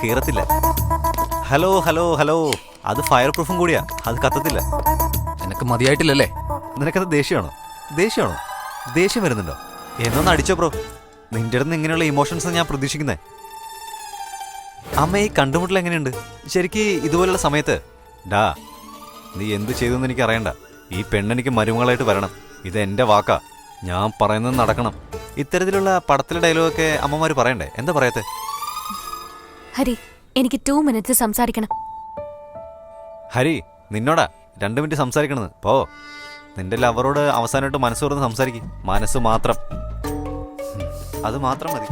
കീറത്തില്ല. Hello hello hello, അത് fire പ്രൂഫും കൂടിയാ, അത് കത്തത്തില്ല. നിനക്ക് മതിയായിട്ടില്ലല്ലേ? നിനക്കത് ദേഷ്യമാണോ? ദേഷ്യം വരുന്നുണ്ടോ? എന്നൊന്ന് അടിച്ചോ ബ്രോ. നിന്റെ അടുത്ത് ഇങ്ങനെയുള്ള ഇമോഷൻസ് ഞാൻ പ്രതീക്ഷിക്കുന്നേ. അമ്മ, ഈ കണ്ടുമുട്ടൽ എങ്ങനെയുണ്ട് ശരിക്ക്? ഇതുപോലുള്ള സമയത്ത് നീ എന്ത് ചെയ്തെന്ന് എനിക്ക് അറിയണ്ട. ഈ പെണ്ണെനിക്ക് മരുമകളായിട്ട് വരണം. ഇത് എൻ്റെ വാക്കാ, ഞാൻ പറയുന്നത് നടക്കണം. ഇത്തരത്തിലുള്ള പടത്തിലെ ഡയലോഗൊക്കെ അമ്മമാർ പറയണ്ടേ? എന്താ പറയത്തെ? ഹരി, എനിക്ക് 2 minutes സംസാരിക്കണം. ഹരി, നിന്നോടാ 2 മിനിറ്റ് സംസാരിക്കണമെന്ന്. പോ, നിന്റെ ലവറോട് അവസാനമായിട്ട് മനസ്സ് തുറന്ന് സംസാരിക്കും. മനസ്സ് മാത്രം, അത് മാത്രം മതി.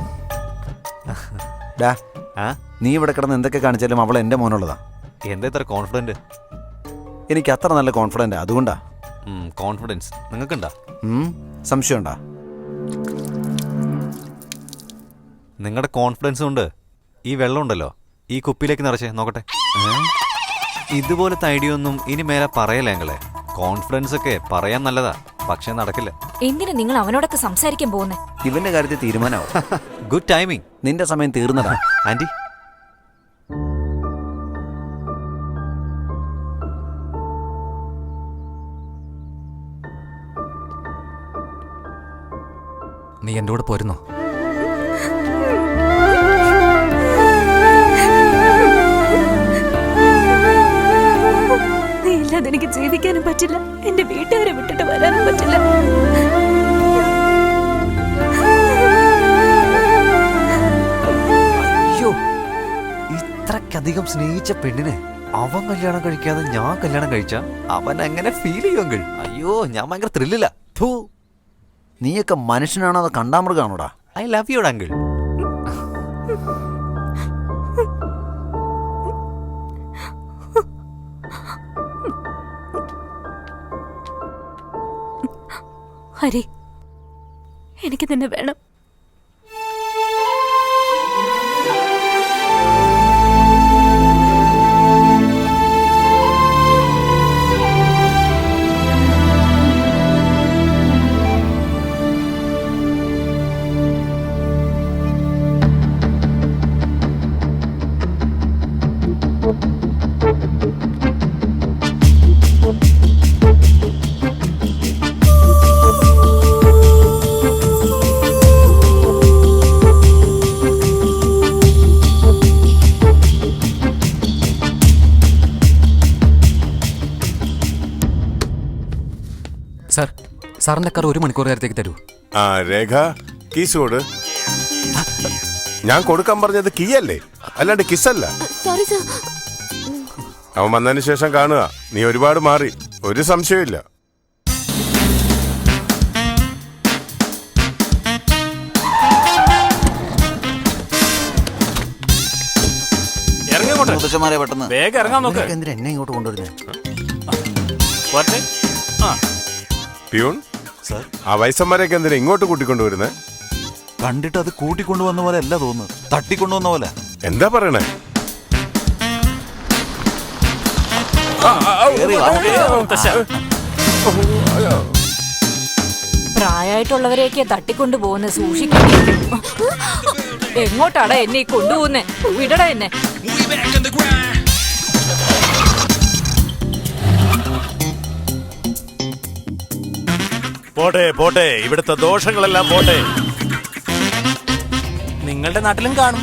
നീ ഇവിടെ കിടന്ന് എന്തൊക്കെ കാണിച്ചാലും അവൾ എൻ്റെ മോനുള്ളതാ. എന്താ ഇത്ര കോൺഫിഡൻറ്റ്? എനിക്ക് അത്ര നല്ല കോൺഫിഡൻ്റ്, അതുകൊണ്ടാ. കോൺഫിഡൻസ് നിങ്ങൾക്കുണ്ടാ? സംശയമുണ്ടാ? നിങ്ങളുടെ കോൺഫിഡൻസ് കൊണ്ട് ഈ വെള്ളം ഉണ്ടല്ലോ, ഈ കുപ്പിയിലേക്ക് നിറച്ചേ നോക്കട്ടെ. ഇതുപോലത്തെ ഐഡിയ ഒന്നും ഇനി മേലെ പറയല്ലേ ഞങ്ങളെ. കോൺഫിഡൻസ് ഒക്കെ പറയാൻ നല്ലതാ, പക്ഷെ നടക്കില്ല. എന്തിനാ നിങ്ങൾ അവനോടൊക്കെ സംസാരിക്കാൻ പോകുന്നേ? ഇവന്റെ കാര്യത്തിൽ തീരുമാനമാവും. Good timing. നിന്റെ സമയം തീർന്നടാ. ആന്റി, നീ എൻ്റെ കൂടെ പോരുന്നോ? നീ ഇല്ലാതെ എനിക്ക് ജീവിക്കാനും പറ്റില്ല, എന്റെ വീട്ടുകാരെ വിട്ടിട്ട് വരാനും പറ്റില്ല. അയ്യോ, ഇത്രക്കധികം സ്നേഹിച്ച പെണ്ണിനെ അവൻ കല്യാണം കഴിക്കാതെ ഞാൻ കല്യാണം കഴിച്ച അവൻ എങ്ങനെ ഫീൽ ചെയ്യും അങ്കിൾ? അയ്യോ, ഞാൻ ഭയങ്കര ത്രില്ലില്ല. നീയൊക്കെ മനുഷ്യനാണോ അതോ കണ്ടാമൃഗാണോടാ? I love you uncle. Hari, എനിക്ക് നിന്നെ വേണം. സാർ, സാറിന്റെ കാർ 1 മണിക്കൂർ നേരത്തേക്ക് തരൂ. രേഖ, കീസ് കൊടു. ഞാൻ കൊടുക്കാൻ പറഞ്ഞത് കീ അല്ലേ, അല്ലാണ്ട് കിസ്സല്ല. അവൻ വന്നതിന് ശേഷം കാണുക, നീ ഒരുപാട് മാറി, ഒരു സംശയമില്ല. പെട്ടെന്ന് വേഗം ഇറങ്ങാൻ നോക്ക്. എന്തിനാ എന്നെ ഇങ്ങോട്ട് കൊണ്ടുവരുന്നേ? പ്യൂൺ, ആ വയസ്സന്മാരെയൊക്കെ എന്തിനാ ഇങ്ങോട്ട് കൂട്ടിക്കൊണ്ടുവരുന്നേ? കണ്ടിട്ട് അത് കൂട്ടിക്കൊണ്ടുവന്ന പോലെ അല്ല തോന്നുന്നു, തട്ടിക്കൊണ്ടുവന്ന പോലെ. എന്താ പറയണേ? പ്രായമായിട്ടുള്ളവരെയൊക്കെ തട്ടിക്കൊണ്ടു പോകുന്നത് സൂക്ഷിക്കണം. എങ്ങോട്ടാടാ എന്നെ കൊണ്ടുപോകുന്നേ? വിടടാ എന്നെ. പോട്ടെ പോട്ടെ, ഇവിടുത്തെ ദോഷങ്ങളെല്ലാം പോട്ടെ. നിങ്ങളുടെ നാട്ടിലും കാണും.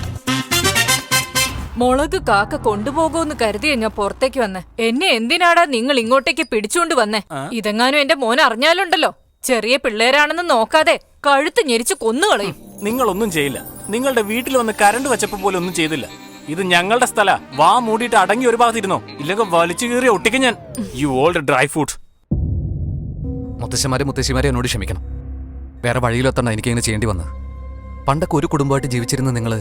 മുളക് കാക്ക കൊണ്ടുപോകുമെന്ന് കരുതിയ ഞാൻ പുറത്തേക്ക് വന്നേ. എന്നെ എന്തിനാടാ നിങ്ങൾ ഇങ്ങോട്ടേക്ക് പിടിച്ചോണ്ട് വന്നേ? ഇതെങ്ങാനും എന്റെ മോൻ അറിഞ്ഞാലുണ്ടല്ലോ, ചെറിയ പിള്ളേരാണെന്ന് നോക്കാതെ കഴുത്ത് ഞെരിച്ച് കൊന്നുകളയും. നിങ്ങളൊന്നും ചെയ്യില്ല. നിങ്ങളുടെ വീട്ടിൽ വന്ന് കരണ്ട് വെച്ചപ്പോ പോലും ഒന്നും ചെയ്തില്ല. ഇത് ഞങ്ങളുടെ സ്ഥല. വാ മൂടിയിട്ട് അടങ്ങി ഒരു ഭാഗത്തിരുന്നോ, ഇല്ലെങ്കിൽ വലിച്ചു കീറി ഒട്ടിക്കും ഞാൻ. You old dry food. മുത്തശ്ശന്മാരെ മുത്തശ്ശിമാരെ എന്നോട് ക്ഷമിക്കണം. വേറെ വഴിയിലെത്തണ്ട എനിക്കിങ്ങനെ ചെയ്യേണ്ടി വന്നത്. പണ്ടൊക്കെ ഒരു കുടുംബമായിട്ട് ജീവിച്ചിരുന്ന നിങ്ങൾ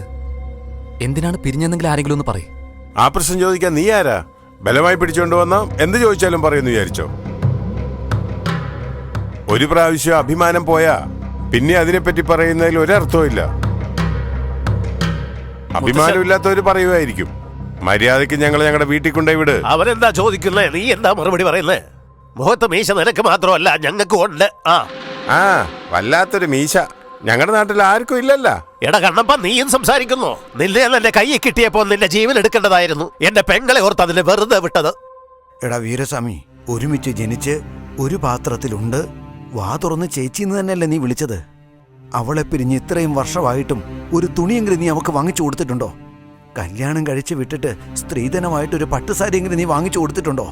എന്തിനാണ് പിരിഞ്ഞെന്നെങ്കിലും ആരെങ്കിലും ഒന്ന് പറയും. ആ പ്രശ്നം ചോദിക്കാൻ നീ ആരാ? ബലമായി പിടിച്ചോണ്ട് വന്നാ എന്ത് ചോദിച്ചാലും പറയുന്നു വിചാരിച്ചോ? ഒരു പ്രാവശ്യം അഭിമാനം പോയാ പിന്നെ അതിനെപ്പറ്റി പറയുന്നതിൽ ഒരർത്ഥവും ഇല്ല. അഭിമാനമില്ലാത്തവര് പറയുമായിരിക്കും. മര്യാദയ്ക്ക് ഞങ്ങൾ ഞങ്ങളുടെ വീട്ടിൽ കൊണ്ടുപോയി വിട്. അവരെന്താ ചോദിക്കുന്നേ? നീ എന്താ മറുപടി പറയുന്നേ? മുഖത്ത് മീശ നിനക്ക് മാത്രമല്ല ഞങ്ങൾക്ക് ഉണ്ട്. വല്ലാത്തൊരു മീശ. ഞങ്ങളുടെ നാട്ടിൽ ആർക്കും ഇല്ലല്ല. എടാ കണ്ണപ്പ, നീയും സംസാരിക്കുന്നു. നിന്നെ എന്റെ കൈ കിട്ടിയപ്പോൾ നിന്റെ ജീവൻ എടുക്കേണ്ടതായിരുന്നു. എന്റെ പെങ്ങളെ ഓർത്ത് അതിനെ വെറുതെ വിട്ടത്. എടാ വീരസ്വാമി, ഒരുമിച്ച് ജനിച്ച് ഒരു പാത്രത്തിലുണ്ട്, വാ തുറന്ന് ചേച്ചിന്ന് തന്നെയല്ലേ നീ വിളിച്ചത്? അവളെ പിരിഞ്ഞ് ഇത്രയും വർഷമായിട്ടും ഒരു തുണിയെങ്കിലും നീ അവൾക്ക് വാങ്ങിച്ചു കൊടുത്തിട്ടുണ്ടോ? കല്യാണം കഴിച്ച് വിട്ടിട്ട് സ്ത്രീധനമായിട്ടൊരു പട്ടുസാരിയെങ്കിലും നീ വാങ്ങിച്ചു കൊടുത്തിട്ടുണ്ടോ?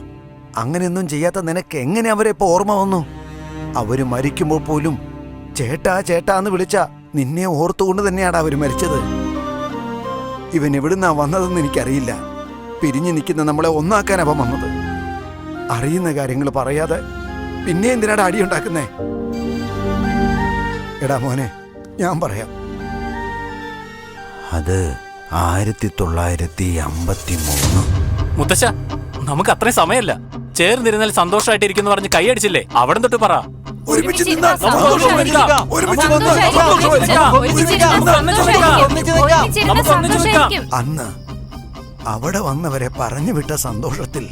അങ്ങനെയൊന്നും ചെയ്യാത്ത നിനക്ക് എങ്ങനെ അവരെ ഇപ്പോൾ ഓർമ്മ വന്നു? അവര് മരിക്കുമ്പോൾ പോലും ചേട്ടാ ചേട്ടാ എന്ന് വിളിച്ച നിന്നെ ഓർത്തുകൊണ്ട് തന്നെയാണ് അവർ മരിച്ചത്. ഇവൻ എവിടുന്നാ വന്നതെന്ന് എനിക്കറിയില്ല. പിരിഞ്ഞു നിൽക്കുന്ന നമ്മളെ ഒന്നാക്കാൻ അവൻ വന്നത്. അറിയുന്ന കാര്യങ്ങൾ പറയാതെ പിന്നെ എന്തിനാണ് അടിയുണ്ടാക്കുന്നേ? എടാ മോനെ, ഞാൻ പറയാം. അത് 1953. മുത്തശ്ശ, നമുക്ക് അത്രയും സമയമല്ല. ചേർന്നിരുന്നാൽ സന്തോഷമായിട്ടിരിക്കുന്നു പറഞ്ഞ് കൈയടിച്ചില്ലേ? അവിടെ തൊട്ട് പറ. ഒരുമിച്ച് നിന്നാ സന്തോഷമായിരിക്കും. ഒരുമിച്ച് നിന്നാ സന്തോഷമായിരിക്കും. അന്ന് അവിടെ വന്നവരെ പറഞ്ഞു വിട്ട സന്തോഷത്തിൽ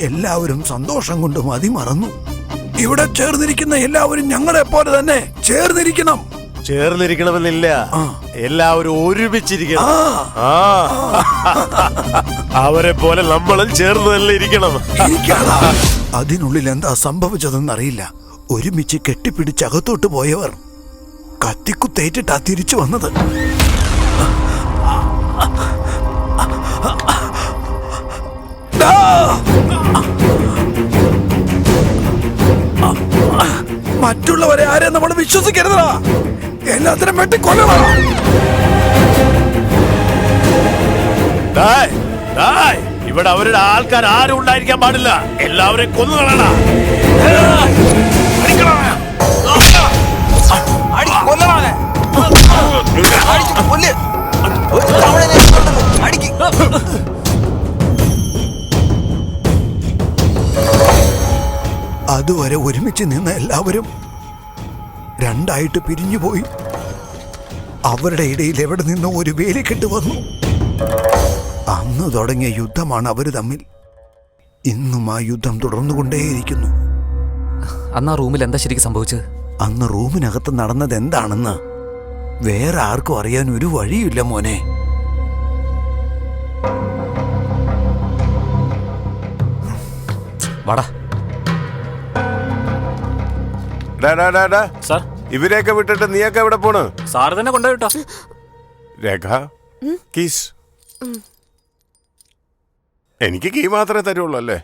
എല്ലാവരും സന്തോഷം കൊണ്ട് മതിമറന്നു. ഇവിടെ ചേർന്നിരിക്കുന്ന എല്ലാവരും ഞങ്ങളെ പോലെ തന്നെ ചേർന്നിരിക്കണം. ചേർന്നിരിക്കണമെന്നില്ല, എല്ലാവരും ഒരുമിച്ചിരിക്കണം. അവരെ പോലെ നമ്മളും ചേർന്ന് തന്നെ ഇരിക്കണം. അതിനുള്ളിൽ എന്താ സംഭവിച്ചതെന്നറിയില്ല. ഒരുമിച്ച് കെട്ടിപ്പിടിച്ച് അകത്തോട്ട് പോയവർ കത്തിക്കുത്തേറ്റിട്ടാ തിരിച്ചു വന്നത്. മറ്റുള്ളവരെ ആരെ നമ്മൾ വിശ്വസിക്കരുതാ, എല്ലാത്തിനും വെട്ടിക്കൊല്ലണം. ഇവിടെ അവരുടെ ആൾക്കാർ ആരും ഉണ്ടായിരിക്കാൻ പാടില്ല. എല്ലാവരെയും കൊന്നുകളടാ. അതുവരെ ഒരുമിച്ച് നിന്ന എല്ലാവരും രണ്ടായിട്ട് പിരിഞ്ഞുപോയി. അവരുടെ ഇടയിൽ എവിടെ നിന്നോ ഒരു വേലിക്കെട്ട് വന്നു. അന്ന് തുടങ്ങിയ യുദ്ധമാണ് അവര് തമ്മിൽ. ഇന്നും ആ യുദ്ധം തുടർന്നുകൊണ്ടേയിരിക്കുന്നു. അന്ന് ആ റൂമിൽ എന്താ ശരിക്കും സംഭവിച്ചത്? അന്ന് റൂമിനകത്ത് നടന്നത് എന്താണെന്ന് വേറെ ആർക്കും അറിയാൻ ഒരു വഴിയില്ല മോനെ. വാടാ. സാർ, ഇവരെയൊക്കെ വിട്ടിട്ട് നീയൊക്കെ എവിടെ പോണ്? സാറ് തന്നെ കൊണ്ടുപോയിട്ടോ. രേഖ, കീസ്. എനിക്ക് കീ മാത്രമേ തരുള്ളൂ അല്ലേ?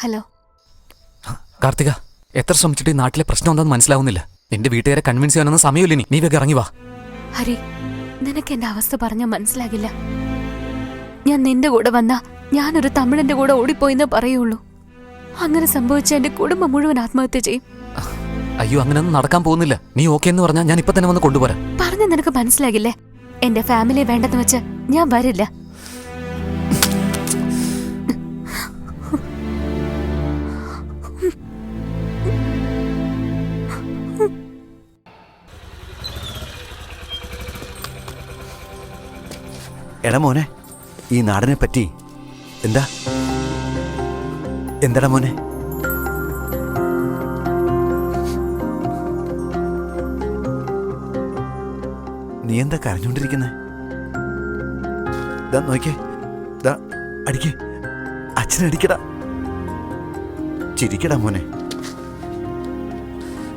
ഹലോ കാർത്തിക, എത്ര ശ്രമിച്ചിട്ട് ഈ നാട്ടിലെ പ്രശ്നം എന്താണെന്ന് മനസ്സിലാവുന്നില്ല. നിന്റെ വീട്ടുകാരെ കൺവിൻസ് ചെയ്യാനൊന്നും സമയമില്ല. നീ വേഗം ഇറങ്ങി വാ. ഹരി, നിനക്ക് എന്റെ അവസ്ഥ പറഞ്ഞാൽ മനസ്സിലാകില്ല. ഞാൻ നിന്റെ കൂടെ വന്നാ ഞാനൊരു തമിഴന്റെ കൂടെ ഓടിപ്പോയിന്നേ പറയുള്ളൂ. അങ്ങനെ സംഭവിച്ച എന്റെ കുടുംബം മുഴുവൻ ആത്മഹത്യ ചെയ്യും. അയ്യോ, അങ്ങനെയൊന്നും നടക്കാൻ പോകുന്നില്ല. നീ ഓക്കെ എന്ന് പറഞ്ഞാൽ ഞാൻ ഇപ്പൊ തന്നെ വന്ന് കൊണ്ടുപോരാം. പറഞ്ഞ നിനക്ക് മനസ്സിലാകില്ലേ? എന്റെ ഫാമിലിയെ വേണ്ടെന്ന് വെച്ച് ഞാൻ വരില്ല. എടാ മോനെ, ഈ നാടിനെ പറ്റി എന്താടാ മോനെ? നീ എന്താ കരഞ്ഞോണ്ടിരിക്കുന്നേ? നോക്കിയേ, അടിക്കേ, അച്ഛനടിക്കടാ. ചിരിക്കടാ മോനെ.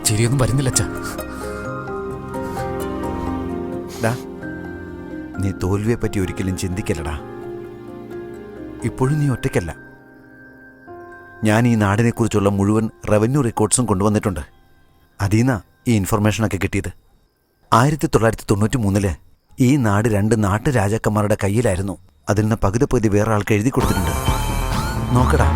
ചിരിയൊന്നും വരുന്നില്ല അച്ഛാ. നീ തോൽവിയെ പറ്റി ഒരിക്കലും ചിന്തിക്കല്ലടാ. ഇപ്പോഴും നീ ഒറ്റയ്ക്കല്ല. ഞാൻ ഈ നാടിനെക്കുറിച്ചുള്ള മുഴുവൻ റവന്യൂ റെക്കോർഡ്സും കൊണ്ടുവന്നിട്ടുണ്ട്. അതിന്നാ ഈ ഇൻഫർമേഷനൊക്കെ കിട്ടിയത്. 1993 ഈ നാട് 2 നാട്ടുരാജാക്കന്മാരുടെ കയ്യിലായിരുന്നു. അതിൽ നിന്ന് പകുതി വേറെ ആൾക്ക് എഴുതി കൊടുത്തിട്ടുണ്ട്. നോക്കടാ.